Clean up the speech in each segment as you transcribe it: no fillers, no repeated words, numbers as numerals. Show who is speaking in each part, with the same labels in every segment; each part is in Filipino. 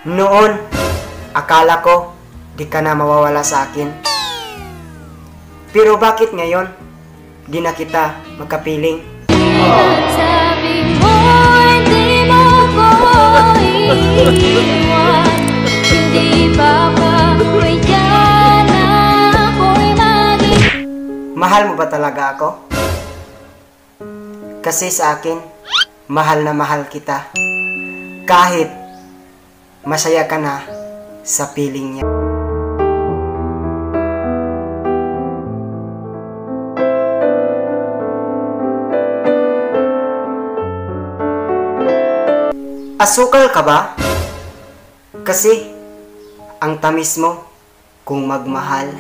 Speaker 1: Noon, akala ko di ka na mawawala sa akin. Pero bakit ngayon, di na kita magkapiling?
Speaker 2: Sabi mo, hindi mo ko iiwan. Hindi ba kaya na ako'y maging...
Speaker 1: Mahal mo ba talaga ako? Kasi sa akin, mahal na mahal kita. Kahit masaya ka na sa piling niya. Asukal ka ba? Kasi ang tamis mo kung magmahal.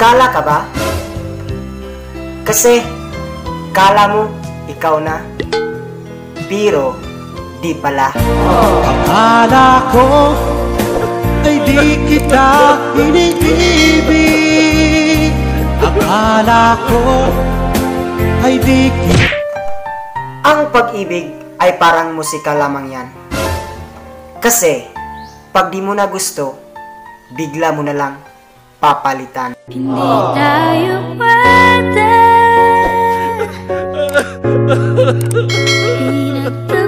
Speaker 1: Kala ka ba? Kasi kala mo ikaw na, pero di pala.
Speaker 3: Akala ko ay di kita iniibig. Akala ko ay di kita...
Speaker 1: Ang pag-ibig ay parang musika lamang yan. Kasi pag di mo na gusto, bigla mo na lang papalitan.
Speaker 2: Hindi tayo pwede. Pinagtanggol